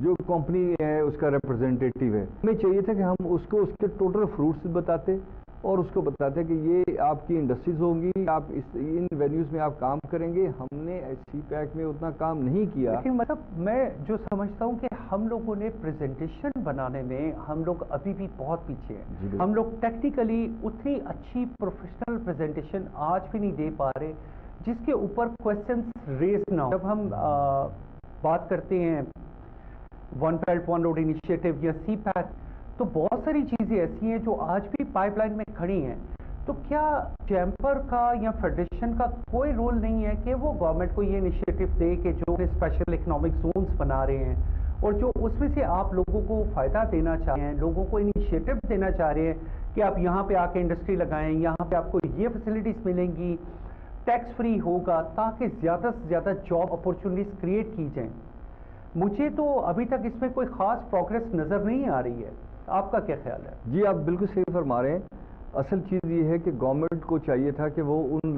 جو کمپنی ہے اس کا ریپرزینٹیٹیو ہے. ہمیں چاہیے تھا کہ ہم اس کو اس کے ٹوٹل فروٹس بتاتے اور اس کو بتاتے کہ یہ آپ کی انڈسٹریز ہوں گی, آپ ان وینیوز میں آپ کام کریں گے. ہم نے سی پیک میں اتنا کام نہیں کیا. لیکن مطلب میں جو سمجھتا ہوں کہ ہم لوگوں نے پریزنٹیشن بنانے میں ہم لوگ ابھی بھی بہت پیچھے ہیں. ہم لوگ ٹیکنیکلی اتنی اچھی پروفیشنل پریزنٹیشن آج بھی نہیں دے پا رہے جس کے اوپر کوشچنس ریز نہ ہو. جب ہم بات کرتے ہیں one belt one road initiative یا سی پیک, تو بہت ساری چیزیں ایسی ہیں جو آج بھی پائپ لائن میں کھڑی ہیں. تو کیا چیمبر کا یا فیڈریشن کا کوئی رول نہیں ہے کہ وہ گورنمنٹ کو یہ انیشیٹو دے کہ جو اسپیشل اکنامک زونز بنا رہے ہیں اور جو اس میں سے آپ لوگوں کو فائدہ دینا چاہ رہے ہیں, لوگوں کو انیشیٹو دینا چاہ رہے ہیں کہ آپ یہاں پہ آ کے انڈسٹری لگائیں, یہاں پہ آپ کو یہ فیسلٹیز ملیں گی, ٹیکس فری ہوگا, تاکہ زیادہ سے زیادہ جاب اپورچونیٹیز کریٹ کی جائیں. مجھے تو ابھی تک اس میں کوئی خاص پروگریس نظر نہیں آ رہی ہے. آپ کا کیا خیال ہے؟ جی آپ بالکل صحیح فرما رہے ہیں. اصل چیز یہ ہے کہ گورنمنٹ کو چاہیے تھا کہ وہ ان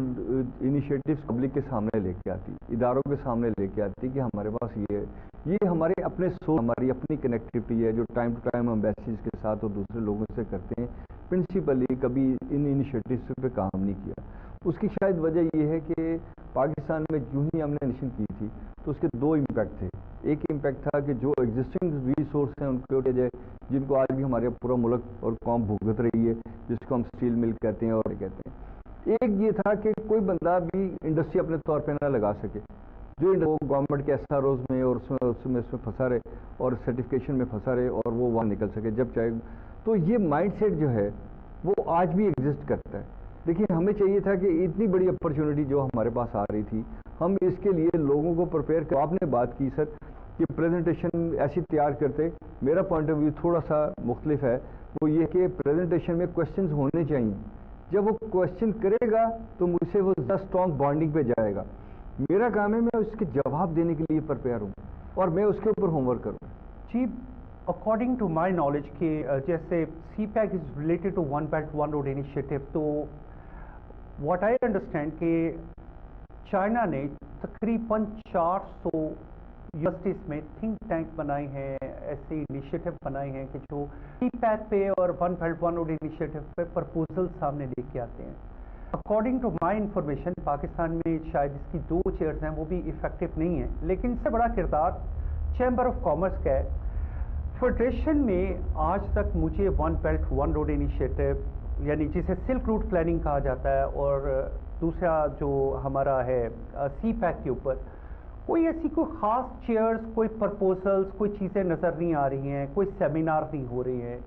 انیشیٹوز پبلک کے سامنے لے کے آتی, اداروں کے سامنے لے کے آتی کہ ہمارے پاس یہ ہمارے اپنے ہماری اپنی کنیکٹیوٹی ہے جو ٹائم ٹو ٹائم ہم ایمبیسیز کے ساتھ اور دوسرے لوگوں سے کرتے ہیں. پرنسپلی کبھی ان انیشیٹوز پہ کام نہیں کیا. اس کی شاید وجہ یہ ہے کہ پاکستان میں یوں ہی ہم نے نیشن کی تھی تو اس کے دو امپیکٹ تھے. ایک امپیکٹ تھا کہ جو ایگزسٹنگ ریسورس ہیں ان کو اٹھایا جائے, جن کو آج بھی ہمارے پورا ملک اور قوم بھگت رہی ہے, جس کو ہم اسٹیل مل کہتے ہیں اور کہتے ہیں. ایک یہ تھا کہ کوئی بندہ بھی انڈسٹری اپنے طور پہ نہ لگا سکے, جو گورنمنٹ کے ایس آر اوز میں اور اس میں پھنسا رہے اور سرٹیفکیشن میں پھنسا رہے اور وہ وہاں نکل سکے جب چاہے. تو یہ مائنڈ سیٹ جو ہے وہ آج بھی ایگزسٹ کرتا ہے. دیکھیے ہمیں چاہیے تھا کہ اتنی بڑی اپرچونٹی جو ہمارے پاس آ رہی تھی, ہم اس کے لیے لوگوں کو پریپیئر کر. آپ نے بات کی سر کہ پریزنٹیشن ایسی تیار کرتے, میرا پوائنٹ آف ویو تھوڑا سا مختلف ہے. وہ یہ کہ پریزنٹیشن میں کوشچنز ہونے چاہیے. جب وہ کوشچن کرے گا تو مجھ سے وہ زیادہ اسٹرانگ بانڈنگ پہ جائے گا. میرا کام ہے میں اس کے جواب دینے کے لیے پریپیئر ہوں اور میں اس کے اوپر ہوم ورک کروں. جی اکارڈنگ ٹو مائی نالج کہ جیسے CPEC is related to One belt one road Initiative, تو واٹ آئی انڈرسٹینڈ کہ چائنا نے تقریباً 400 یونیورسٹیز میں تھنک ٹینک بنائے ہیں, ایسے انیشیٹو بنائے ہیں کہ جو سی پیک پہ اور one belt one road initiative پہ پرپوزل سامنے لے کے آتے ہیں. According to my information Pakistan میں شاید اس کی 2 چیئرز ہیں, وہ بھی افیکٹو نہیں ہیں, لیکن اس سے بڑا کردار چیمبر آف کامرس کا ہے. فیڈریشن میں آج تک مجھے one belt one road initiative یعنی جسے سلک روٹ پلاننگ کہا جاتا ہے, اور دوسرا جو ہمارا ہے سی پیک کے اوپر, کوئی ایسی کوئی خاص چیئرز, کوئی پرپوزلز, کوئی چیزیں نظر نہیں آ رہی ہیں, کوئی سیمینار نہیں ہو رہے ہیں,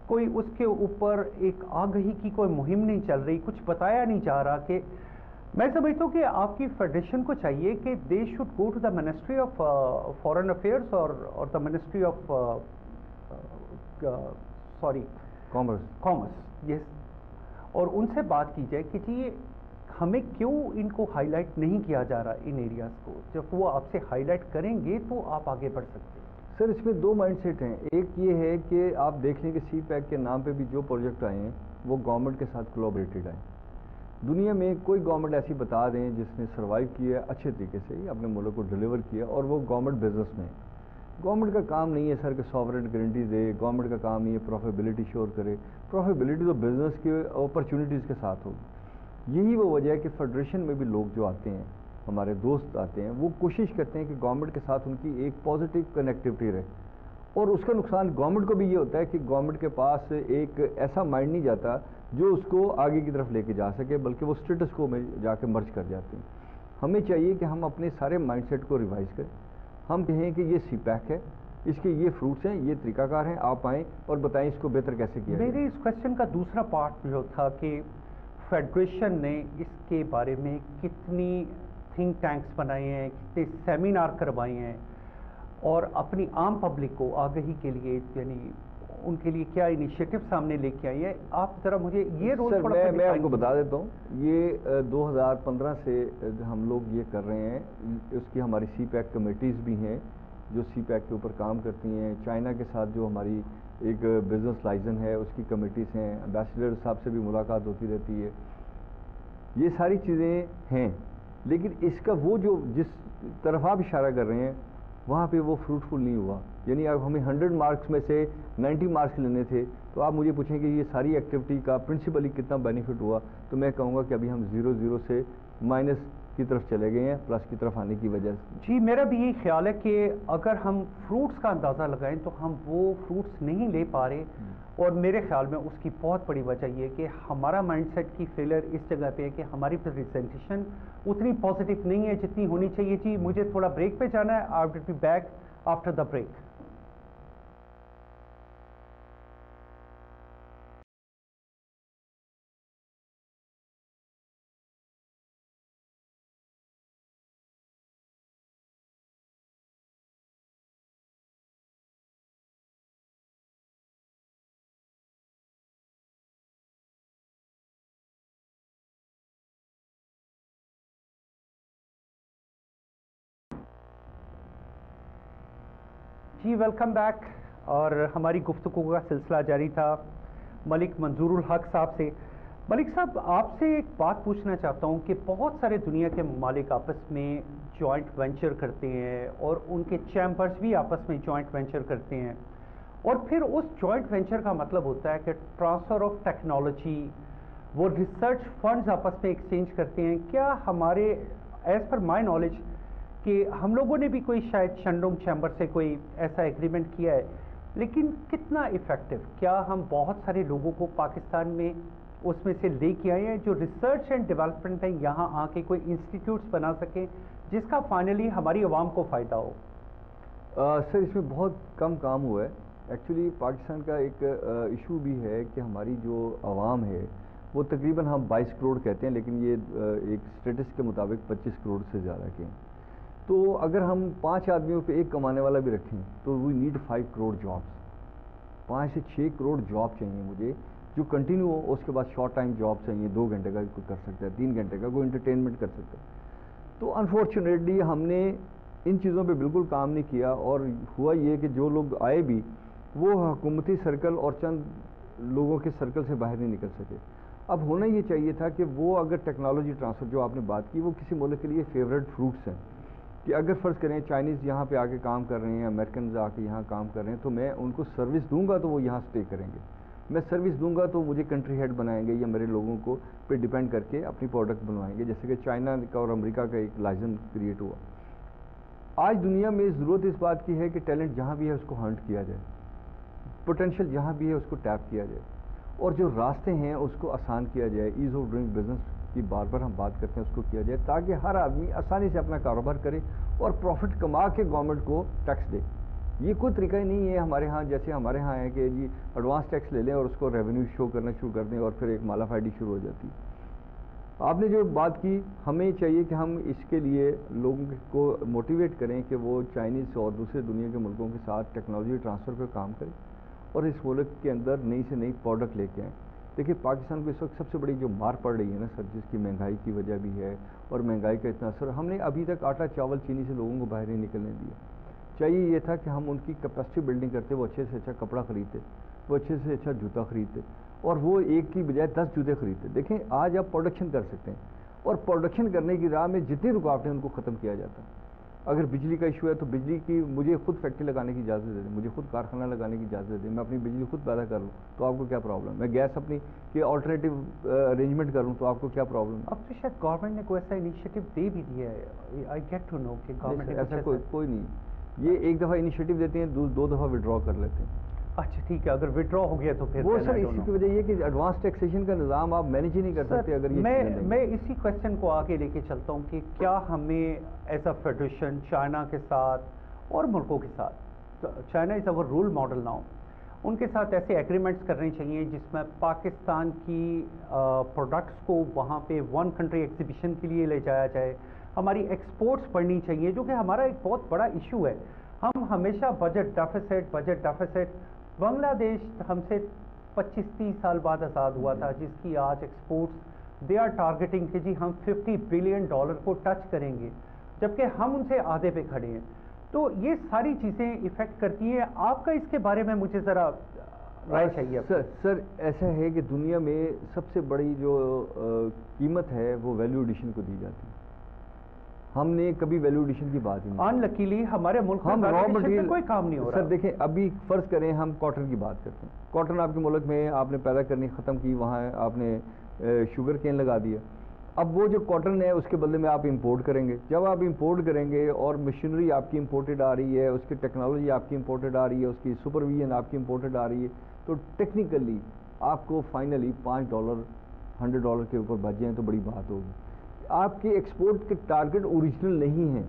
کوئی اس کے اوپر ایک آگہی کی کوئی مہم نہیں چل رہی, کچھ بتایا نہیں جا رہا. کہ میں سمجھتا ہوں کہ آپ کی فیڈریشن کو چاہیے کہ they should go to the ministry of foreign affairs اور the ministry of commerce, yes, اور ان سے بات کی جائے کہ جی ہمیں کیوں ان کو ہائی لائٹ نہیں کیا جا رہا ان ایریاز کو. جب وہ آپ سے ہائی لائٹ کریں گے تو آپ آگے بڑھ سکتے ہیں. سر اس میں 2 مائنڈ سیٹ ہیں. ایک یہ ہے کہ آپ دیکھ لیں کہ سی پیک کے نام پہ بھی جو پروجیکٹ آئے ہیں وہ گورنمنٹ کے ساتھ کولیبریٹڈ آئے. دنیا میں کوئی گورنمنٹ ایسی بتا دیں جس نے سروائیو کیا ہے اچھے طریقے سے اپنے ملک کو ڈیلیور کیا, اور وہ گورنمنٹ بزنس میں ہے. گورنمنٹ کا کام نہیں ہے سر کہ سوورن گارنٹی دے, گورنمنٹ کا کام نہیں ہے پروفیبلٹی شور کرے. پروفیبلٹی تو بزنس کے اپرچونیٹیز کے ساتھ ہوگی. یہی وہ وجہ ہے کہ فیڈریشن میں بھی لوگ جو آتے ہیں, ہمارے دوست آتے ہیں, وہ کوشش کرتے ہیں کہ گورنمنٹ کے ساتھ ان کی ایک پازیٹیو کنیکٹیوٹی رہے. اور اس کا نقصان گورنمنٹ کو بھی یہ ہوتا ہے کہ گورنمنٹ کے پاس ایک ایسا مائنڈ نہیں جاتا جو اس کو آگے کی طرف لے کے جا سکے, بلکہ وہ اسٹیٹس کو میں جا کے مرج کر جاتے ہیں. ہمیں چاہیے کہ ہم اپنے سارے مائنڈ سیٹ کو ریوائز کریں. ہم کہیں کہ یہ سی پیک ہے, اس کے یہ فروٹس ہیں, یہ طریقہ کار ہیں, آپ آئیں اور بتائیں اس کو بہتر کیسے کیا جائے. میرے اس کوشچن کا دوسرا پارٹ جو تھا کہ فیڈریشن نے اس کے بارے میں کتنی تھنک ٹینکس بنائے ہیں, کتنے سیمینار کروائے ہیں, اور اپنی عام پبلک کو آگہی کے لیے یعنی ان کے لیے کیا انیشیٹو سامنے لے کے آئی ہے. آپ ذرا مجھے یہ رول سر میں آپ کو بتا دیتا ہوں. یہ 2015 سے ہم لوگ یہ کر رہے ہیں. اس کی ہماری سی پیک کمیٹیز بھی ہیں جو سی پیک کے اوپر کام کرتی ہیں. چائنا کے ساتھ جو ہماری ایک بزنس لائزن ہے اس کی کمیٹیز ہیں. امبیسڈر صاحب سے بھی ملاقات ہوتی رہتی ہے. یہ ساری چیزیں ہیں, لیکن اس کا وہ جو جس طرف آپ اشارہ کر رہے ہیں وہاں پہ وہ فروٹفل نہیں ہوا. یعنی اب ہمیں 100 مارکس میں سے 90 مارکس لینے تھے، تو آپ مجھے پوچھیں کہ یہ ساری ایکٹیویٹی کا پرنسپلی کتنا بینیفٹ ہوا، تو میں کہوں گا کہ ابھی ہم 0 سے مائنس کی طرف چلے گئے ہیں، پلس کی طرف آنے کی وجہ سے۔ جی میرا بھی یہی خیال ہے کہ اگر ہم فروٹس کا اندازہ لگائیں تو ہم وہ فروٹس نہیں لے پا رہے، اور میرے خیال میں اس کی بہت بڑی وجہ یہ ہے کہ ہمارا مائنڈ سیٹ کی فیلر اس جگہ پہ ہے کہ ہماری پریزنٹیشن اتنی پازیٹیو نہیں ہے جتنی ہونی چاہیے۔ جی مجھے تھوڑا بریک پہ جانا ہے، I will be back after the break. جی ویلکم بیک، اور ہماری گفتگو کا سلسلہ جاری تھا ملک منظور الحق صاحب سے۔ ملک صاحب آپ سے ایک بات پوچھنا چاہتا ہوں کہ بہت سارے دنیا کے ممالک آپس میں جوائنٹ وینچر کرتے ہیں، اور ان کے چیمبرز بھی آپس میں جوائنٹ وینچر کرتے ہیں، اور پھر اس جوائنٹ وینچر کا مطلب ہوتا ہے کہ ٹرانسفر آف ٹیکنالوجی، وہ ریسرچ فنڈز آپس میں ایکسچینج کرتے ہیں۔ کیا ہمارے ایز پر مائی نالج کہ ہم لوگوں نے بھی کوئی شاید شنڈونگ چیمبر سے کوئی ایسا ایگریمنٹ کیا ہے، لیکن کتنا افیکٹو؟ کیا ہم بہت سارے لوگوں کو پاکستان میں اس میں سے لے کے آئے ہیں جو ریسرچ اینڈ ڈیولپمنٹ ہے، یہاں آ کے کوئی انسٹیٹیوٹس بنا سکیں جس کا فائنلی ہماری عوام کو فائدہ ہو؟ سر اس میں بہت کم کام ہوا ہے۔ ایکچولی پاکستان کا ایک ایشو بھی ہے کہ ہماری جو عوام ہے وہ تقریباً ہم 22 کروڑ کہتے ہیں، لیکن یہ ایک اسٹیٹس کے مطابق 25 کروڑ سے زیادہ کے ہیں۔ تو اگر ہم 5 آدمیوں پہ ایک کمانے والا بھی رکھیں تو وی نیڈ 5 کروڑ جابس، 5 سے 6 کروڑ جاب چاہیے مجھے جو کنٹینیو ہو۔ اس کے بعد شارٹ ٹائم جاب چاہیے، 2 گھنٹے کا کوئی کر سکتا ہے، 3 گھنٹے کا کوئی انٹرٹینمنٹ کر سکتا ہے۔ تو انفارچونیٹلی ہم نے ان چیزوں پہ بالکل کام نہیں کیا، اور ہوا یہ کہ جو لوگ آئے بھی وہ حکومتی سرکل اور چند لوگوں کے سرکل سے باہر نہیں نکل سکے۔ اب ہونا یہ چاہیے تھا کہ وہ اگر ٹیکنالوجی ٹرانسفر جو آپ نے بات کی وہ کسی ملک کے لیے فیوریٹ فروٹس ہیں، کہ اگر فرض کریں چائنیز یہاں پہ آ کے کام کر رہے ہیں، امریکنز آ کے یہاں کام کر رہے ہیں، تو میں ان کو سروس دوں گا تو وہ یہاں سٹے کریں گے، میں سروس دوں گا تو مجھے کنٹری ہیڈ بنائیں گے، یا میرے لوگوں کو پہ ڈیپینڈ کر کے اپنی پروڈکٹ بنوائیں گے، جیسے کہ چائنا کا اور امریکہ کا ایک لائزن کریٹ ہوا۔ آج دنیا میں ضرورت اس بات کی ہے کہ ٹیلنٹ جہاں بھی ہے اس کو ہنٹ کیا جائے، پوٹینشیل جہاں بھی ہے اس کو ٹیپ کیا جائے، اور جو راستے ہیں اس کو آسان کیا جائے۔ ایز آف ڈوئنگ بزنس کی بار بار ہم بات کرتے ہیں، اس کو کیا جائے تاکہ ہر آدمی آسانی سے اپنا کاروبار کرے اور پروفٹ کما کے گورنمنٹ کو ٹیکس دے۔ یہ کوئی طریقہ ہی نہیں ہے ہمارے ہاں، جیسے ہمارے ہاں ہے کہ جی ایڈوانس ٹیکس لے لیں اور اس کو ریونیو شو کرنا شروع کر دیں، اور پھر ایک مالا فائڈی شروع ہو جاتی ہے۔ آپ نے جو بات کی، ہمیں چاہیے کہ ہم اس کے لیے لوگوں کو موٹیویٹ کریں کہ وہ چائنیز اور دوسرے دنیا کے ملکوں کے ساتھ ٹیکنالوجی ٹرانسفر پہ کام کریں، اور اس ملک کے اندر نئی سے نئی پروڈکٹ لے کے آئیں۔ دیکھیے پاکستان کو اس وقت سب سے بڑی جو مار پڑ رہی ہے نا سر، جس کی مہنگائی کی وجہ بھی ہے، اور مہنگائی کا اتنا اثر، ہم نے ابھی تک آٹا چاول چینی سے لوگوں کو باہر نہیں نکلنے دیا۔ چاہیے یہ تھا کہ ہم ان کی کیپیسٹی بلڈنگ کرتے، وہ اچھے سے اچھا کپڑا خریدتے، وہ اچھے سے اچھا جوتا خریدتے، اور وہ ایک کی بجائے 10 جوتے خریدتے۔ دیکھیں آج آپ پروڈکشن کر سکتے ہیں، اور پروڈکشن کرنے کی راہ میں جتنی رکاوٹیں ان کو ختم کیا جاتا ہے۔ اگر بجلی کا ایشو ہے تو بجلی کی مجھے خود فیکٹری لگانے کی اجازت دے دیں، مجھے خود کارخانہ لگانے کی اجازت دیں، میں اپنی بجلی خود پیدا کر لوں تو آپ کو کیا پرابلم؟ میں گیس اپنی کہ آلٹرنیٹیو ارینجمنٹ کروں تو آپ کو کیا پرابلم؟ اب تو شاید گورنمنٹ نے کوئی ایسا انیشیٹو دے بھی دیا ہے، آئی گیٹ ٹو نو کہ گورنمنٹ نے ایسا کوئی نہیں، یہ ایک دفعہ انیشیٹو دیتے ہیں، 2 دفعہ وڈرا کر لیتے ہیں۔ اچھا ٹھیک ہے، اگر وڈرا ہو گیا تو پھر وہ سر اسی کی وجہ یہ کہ ایڈوانس ٹیکسیشن کا نظام آپ مینیج ہی نہیں کر سکتے اگر یہ میں اسی کویسچن کو آگے لے کے چلتا ہوں کہ کیا ہمیں ایز اے فیڈریشن چائنا کے ساتھ اور ملکوں کے ساتھ، China is our role model now, ان کے ساتھ ایسے ایگریمنٹس کرنے چاہیے جس میں پاکستان کی پروڈکٹس کو وہاں پہ ون کنٹری ایگزیبیشن کے لیے لے جایا جائے، ہماری ایکسپورٹس بڑھنی چاہیے، جو کہ ہمارا ایک بہت بڑا ایشو ہے۔ ہم ہمیشہ بجٹ ڈیفیسٹ، بنگلہ دیش ہم سے 25-30 سال بعد آزاد ہوا تھا، جس کی آج ایکسپورٹس دے آر ٹارگیٹنگ کہ جی ہم $50 بلین کو ٹچ کریں گے، جبکہ ہم ان سے آدھے پہ کھڑے ہیں۔ تو یہ ساری چیزیں افیکٹ کرتی ہیں۔ آپ کا اس کے بارے میں مجھے ذرا رائے چاہیے۔ سر ایسا ہے کہ دنیا میں سب سے بڑی جو قیمت ہے وہ ویلیو ایڈیشن کو دی جاتی ہے۔ ہم نے کبھی ویلیو ایڈیشن کی بات ہی نہیں. انلکیلی ہمارے ملک میں ہم را مٹیریل کوئی کام نہیں ہو رہا. سر دیکھیں ابھی فرض کریں ہم کاٹن کی بات کرتے ہیں. کاٹن آپ کے ملک میں آپ نے پیدا کرنی ختم کی, وہاں آپ نے شوگر کین لگا دیا. اب وہ جو کاٹن ہے اس کے بدلے میں آپ امپورٹ کریں گے. جب آپ امپورٹ کریں گے اور مشینری آپ کی امپورٹڈ آ رہی ہے, اس کی ٹیکنالوجی آپ کی امپورٹڈ آ رہی ہے, اس کی سپرویژن آپ کی امپورٹڈ آ رہی ہے, تو ٹیکنیکلی آپ کو فائنلی $5 $100 کے اوپر بچ جائیں تو بڑی بات ہوگی. آپ کے ایکسپورٹ کے ٹارگٹ اوریجنل نہیں ہیں.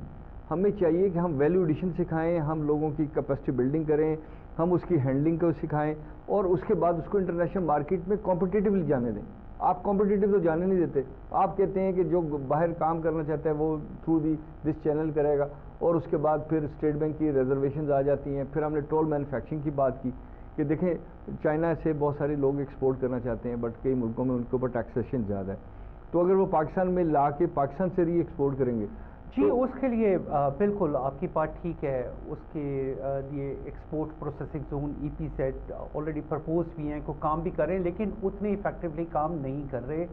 ہمیں چاہیے کہ ہم ویلیو ایڈیشن سکھائیں, ہم لوگوں کی کیپیسٹی بلڈنگ کریں, ہم اس کی ہینڈلنگ کو سکھائیں, اور اس کے بعد اس کو انٹرنیشنل مارکیٹ میں کمپٹیٹیولی جانے دیں. آپ کمپٹیٹیو تو جانے نہیں دیتے. آپ کہتے ہیں کہ جو باہر کام کرنا چاہتا ہے وہ تھرو دس چینل کرے گا, اور اس کے بعد پھر اسٹیٹ بینک کی ریزرویشنز آ جاتی ہیں. پھر ہم نے ٹول مینوفیکچرنگ کی بات کی کہ دیکھیں چائنا سے بہت سارے لوگ ایکسپورٹ کرنا چاہتے ہیں, بٹ کئی ملکوں میں ان کے اوپر ٹیکسیشن زیادہ ہے. تو اگر وہ پاکستان میں لا کے پاکستان سے ری ایکسپورٹ کریں گے, جی اس کے لیے بالکل آپ کی بات ٹھیک ہے. اس کے لیے export processing zone EPZ already propose بھی ہیں, کو کام بھی کر رہے ہیں, لیکن اتنے ایفیکٹولی کام نہیں کر رہے.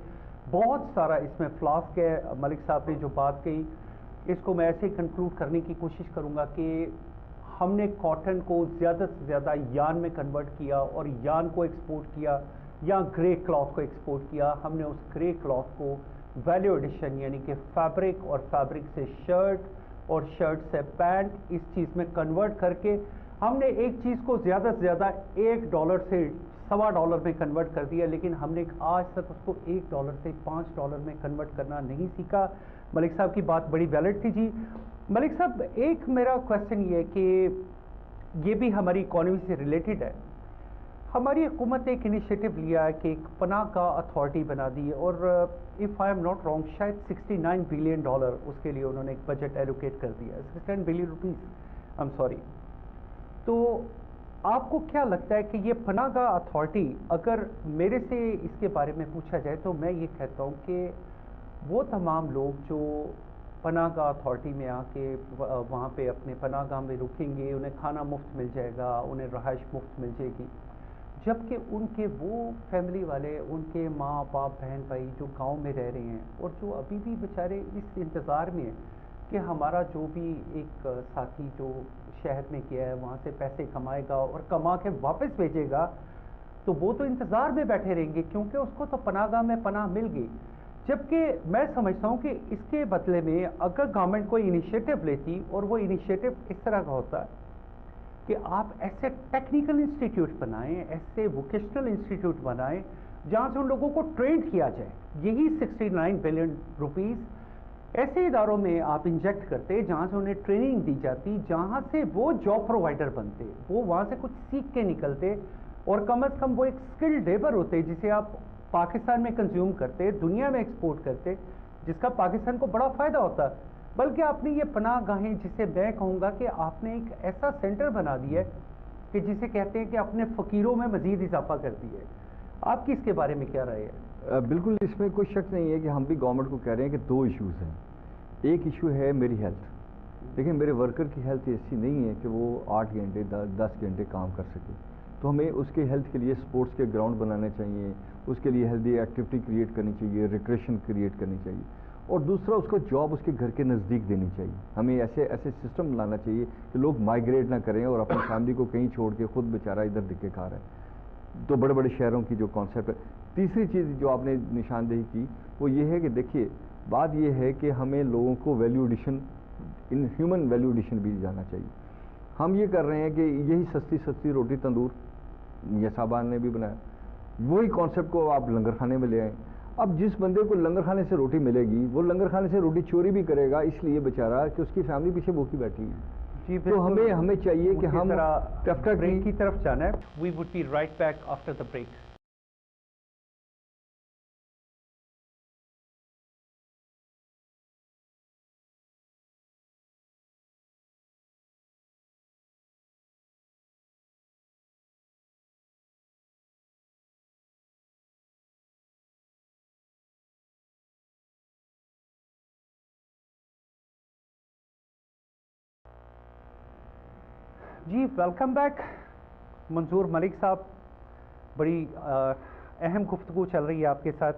بہت سارا اس میں فلاسک ہے. ملک صاحب نے جو بات کہی اس کو میں ایسے کنکلوڈ کرنے کی کوشش کروں گا کہ ہم نے کاٹن کو زیادہ سے زیادہ یارن میں کنورٹ کیا اور یارن کو ایکسپورٹ کیا, یا گرے کلاتھ کو ایکسپورٹ کیا. ہم نے اس گرے کلاتھ کو ویلیو ایڈیشن یعنی کہ فیبرک, اور فیبرک سے شرٹ, اور شرٹ سے پینٹ, اس چیز میں کنورٹ کر کے ہم نے ایک چیز کو زیادہ سے زیادہ $1 سے $1.25 میں کنورٹ کر دیا, لیکن ہم نے آج تک اس کو $1 سے $5 میں کنورٹ کرنا نہیں سیکھا. ملک صاحب کی بات بڑی ویلڈ تھی. جی ملک صاحب, ایک میرا کوشچن یہ ہے کہ یہ بھی ہماری اکانومی سے ریلیٹڈ ہے. ہماری حکومت نے ایک انیشیٹو لیا ہے کہ ایک پناہ گاہ اتھارٹی بنا دی ہے, اور if I am not wrong شاید $69 بلین اس کے لیے انہوں نے ایک بجٹ ایلوکیٹ کر دیا ہے, 69 billion rupees, I am sorry. تو آپ کو کیا لگتا ہے کہ یہ پناہ گاہ اتھارٹی, اگر میرے سے اس کے بارے میں پوچھا جائے تو میں یہ کہتا ہوں کہ وہ تمام لوگ جو پناہ گاہ اتھارٹی میں آ کے وہاں پہ اپنے پناہ گاہ میں رکیں گے, انہیں کھانا مفت مل جائے گا, انہیں رہائش مفت مل جائے گی, جبکہ ان کے وہ فیملی والے, ان کے ماں باپ بہن بھائی جو گاؤں میں رہ رہے ہیں, اور جو ابھی بھی بیچارے اس انتظار میں ہیں کہ ہمارا جو بھی ایک ساتھی جو شہر میں گیا ہے وہاں سے پیسے کمائے گا اور کما کے واپس بھیجے گا, تو وہ تو انتظار میں بیٹھے رہیں گے کیونکہ اس کو تو پناہ گاہ میں پناہ مل گئی. جبکہ میں سمجھتا ہوں کہ اس کے بدلے میں اگر گورنمنٹ کوئی انیشیٹو لیتی, اور وہ انیشیٹو اس طرح کا ہوتا کہ آپ ایسے ٹیکنیکل انسٹیٹیوٹ بنائیں, ایسے ووکیشنل انسٹیٹیوٹ بنائیں جہاں سے ان لوگوں کو ٹرین کیا جائے. یہی 69 بلین روپیز ایسے اداروں میں آپ انجیکٹ کرتے جہاں سے انہیں ٹریننگ دی جاتی, جہاں سے وہ جاب پرووائڈر بنتے, وہ وہاں سے کچھ سیکھ کے نکلتے, اور کم از کم وہ ایک اسکل لیبر ہوتے جسے آپ پاکستان میں کنزیوم کرتے, دنیا میں ایکسپورٹ کرتے, جس کا پاکستان کو بڑا فائدہ ہوتا. بلکہ آپ نے یہ پناہ گاہیں, جسے میں کہوں گا کہ آپ نے ایک ایسا سینٹر بنا دیا ہے کہ جسے کہتے ہیں کہ اپنے فقیروں میں مزید اضافہ کر دیا ہے. آپ کی اس کے بارے میں کیا رائے ہے؟ بالکل اس میں کوئی شک نہیں ہے کہ ہم بھی گورنمنٹ کو کہہ رہے ہیں کہ 2 ایشوز ہیں. ایک ایشو ہے میری ہیلتھ. دیکھیں میرے ورکر کی ہیلتھ ایسی نہیں ہے کہ وہ 8 گھنٹے 10 گھنٹے کام کر سکے, تو ہمیں اس کے ہیلتھ کے لیے سپورٹس کے گراؤنڈ بنانے چاہیے, اس کے لیے ہیلدی ایکٹیویٹی کریٹ کرنی چاہیے, ریکریشن کریٹ کرنی چاہیے, اور دوسرا اس کو جاب اس کے گھر کے نزدیک دینی چاہیے. ہمیں ایسے سسٹم لانا چاہیے کہ لوگ مائگریٹ نہ کریں اور اپنی فیملی کو کہیں چھوڑ کے خود بیچارہ ادھر دھکے کھا رہے ہیں. تو بڑے بڑے شہروں کی جو کانسیپٹ ہے. تیسری چیز جو آپ نے نشاندہی کی وہ یہ ہے کہ دیکھیے بات یہ ہے کہ ہمیں لوگوں کو value addition, in human value addition بھی جانا چاہیے. ہم یہ کر رہے ہیں کہ یہی سستی روٹی تندور میاں صاحبان نے بھی بنایا, وہی کانسیپٹ کو آپ لنگر خانے میں لے آئیں. اب جس بندے کو لنگر خانے سے روٹی ملے گی وہ لنگر خانے سے روٹی چوری بھی کرے گا, اس لیے بیچارہ کہ اس کی فیملی پیچھے بھوکی بیٹھی ہے. تو ہمیں چاہیے کہ ہم بریک کی طرف جانا ہے. We would be right back after the break. جی ویلکم بیک. منظور ملک صاحب, بڑی اہم گفتگو چل رہی ہے آپ کے ساتھ.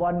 $1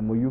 MOU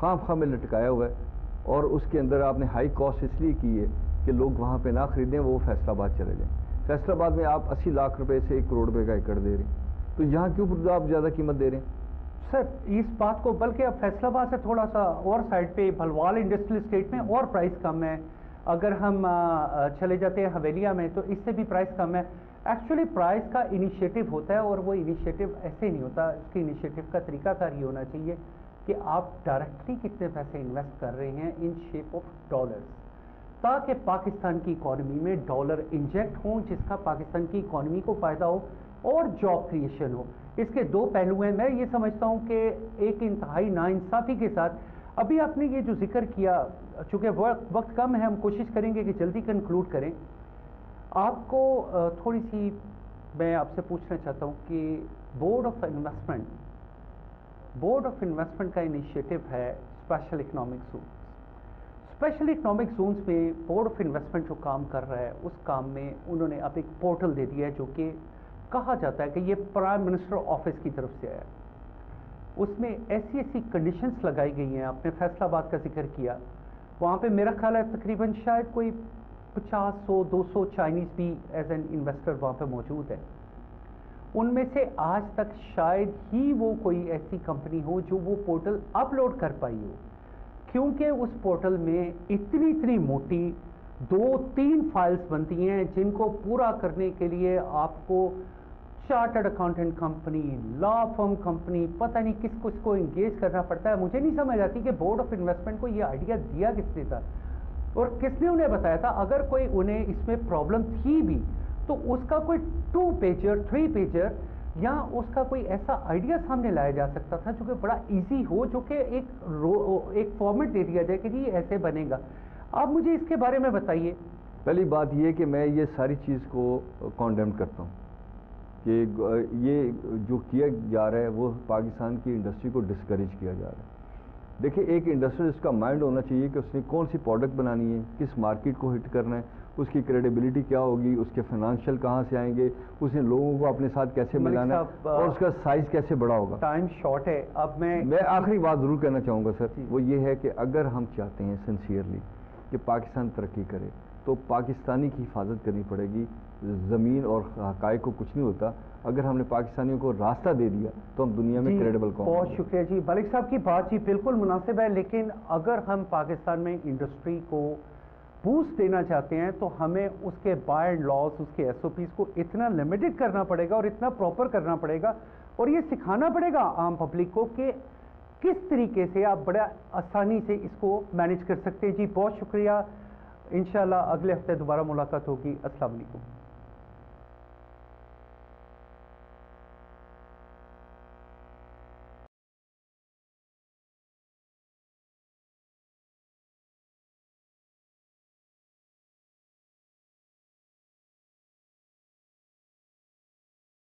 خام خواہ میں لٹکایا ہوا ہے، اور اس کے اندر آپ نے ہائی کاسٹ اس لیے کی ہے کہ لوگ وہاں پہ نہ خریدیں، وہ فیصل آباد چلے جائیں۔ فیصل آباد میں آپ 80 لاکھ روپے سے 1 کروڑ روپے کا ایکڑ دے رہے ہیں، تو یہاں کیوں آپ زیادہ قیمت دے رہے ہیں؟ سر اس بات کو بلکہ اب فیصل آباد سے تھوڑا سا اور سائڈ پہ بھلوال انڈسٹریل اسٹیٹ میں اور پرائس کم ہے، اگر ہم چلے جاتے ہیں حویلیہ میں تو اس سے بھی پرائس کم ہے۔ ایکچولی پرائس کا انیشیٹو ہوتا ہے، اور وہ انیشیٹو ایسے نہیں ہوتا، اس کے انیشیٹو کا طریقہ کار یہ ہونا چاہیے کہ آپ ڈائریکٹلی کتنے پیسے انویسٹ کر رہے ہیں ان شیپ آف ڈالرز، تاکہ پاکستان کی اکانومی میں ڈالر انجیکٹ ہوں، جس کا پاکستان کی اکانومی کو فائدہ ہو اور جاب کریشن ہو۔ اس کے دو پہلو ہیں۔ میں یہ سمجھتا ہوں کہ ایک انتہائی ناانصافی کے ساتھ ابھی آپ نے یہ جو ذکر کیا، چونکہ وقت کم ہے، ہم کوشش کریں گے کہ جلدی کنکلوڈ کریں۔ آپ کو تھوڑی سی میں آپ سے پوچھنا چاہتا ہوں کہ بورڈ آف انویسٹمنٹ کا انیشیٹو ہے special economic zones. Special economic zones میں بورڈ آف انویسٹمنٹ جو کام کر رہا ہے، اس کام میں انہوں نے اب ایک پورٹل دے دیا ہے جو کہ کہا جاتا ہے کہ یہ پرائم منسٹر آفس کی طرف سے آیا۔ اس میں ایسی کنڈیشنز لگائی گئی ہیں، آپ نے فیصل آباد کا ذکر کیا، وہاں پہ میرا خیال ہے تقریباً شاید کوئی 50 100 200 چائنیز بھی ایز این انویسٹر وہاں پہ موجود ہے۔ ان میں سے آج تک شاید ہی وہ کوئی ایسی کمپنی ہو جو وہ پورٹل اپلوڈ کر پائی ہو، کیونکہ اس پورٹل میں اتنی موٹی 2-3 فائلز بنتی ہیں جن کو پورا کرنے کے لیے آپ کو چارٹرڈ اکاؤنٹنٹ کمپنی، لا فرم کمپنی، پتہ نہیں کس کو انگیج کرنا پڑتا ہے۔ مجھے نہیں سمجھ آتی کہ بورڈ آف انویسٹمنٹ کو یہ آئیڈیا دیا کس نے تھا اور کس نے انہیں بتایا تھا۔ اگر کوئی انہیں اس میں پرابلم تھی بھی تو اس کا کوئی 2 پیجر 3 پیجر یا اس کا کوئی ایسا آئیڈیا سامنے لایا جا سکتا تھا جو کہ بڑا ایزی ہو، جو کہ ایک فارمیٹ دے دیا جائے کہ جی ایسے بنے گا۔ آپ مجھے اس کے بارے میں بتائیے۔ پہلی بات یہ کہ میں یہ ساری چیز کو کانڈیم کرتا ہوں کہ یہ جو کیا جا رہا ہے وہ پاکستان کی انڈسٹری کو ڈسکریج کیا جا رہا ہے۔ دیکھیں، ایک انڈسٹری اس کا مائنڈ ہونا چاہیے کہ اس نے کون سی پروڈکٹ بنانی ہے، کس مارکیٹ کو ہٹ کرنا ہے، اس کی کریڈیبلٹی کیا ہوگی، اس کے فائنانشیل کہاں سے آئیں گے، اس نے لوگوں کو اپنے ساتھ کیسے ملانا ہے اور اس کا سائز کیسے بڑا ہوگا۔ ٹائم شارٹ ہے، اب میں آخری بات ضرور کہنا چاہوں گا سر، وہ یہ ہے کہ اگر ہم چاہتے ہیں سنسیئرلی کہ پاکستان ترقی کرے تو پاکستانی کی حفاظت کرنی پڑے گی۔ زمین اور حقائق کو کچھ نہیں ہوتا، اگر ہم نے پاکستانیوں کو راستہ دے دیا تو ہم دنیا میں کریڈیبل قوم۔ بہت شکریہ جی ملک صاحب کی بات جی بالکل مناسب ہے، لیکن اگر ہم پاکستان میں انڈسٹری کو بوسٹ دینا چاہتے ہیں تو ہمیں اس کے بائی اینڈ لاز، اس کے SOPs کو اتنا لمیٹڈ کرنا پڑے گا اور اتنا پراپر کرنا پڑے گا، اور یہ سکھانا پڑے گا عام پبلک کو کہ کس طریقے سے آپ بڑا آسانی سے اس کو مینیج کر سکتے ہیں۔ جی بہت شکریہ، انشاءاللہ اگلے ہفتے دوبارہ ملاقات ہوگی۔ السلام علیکم۔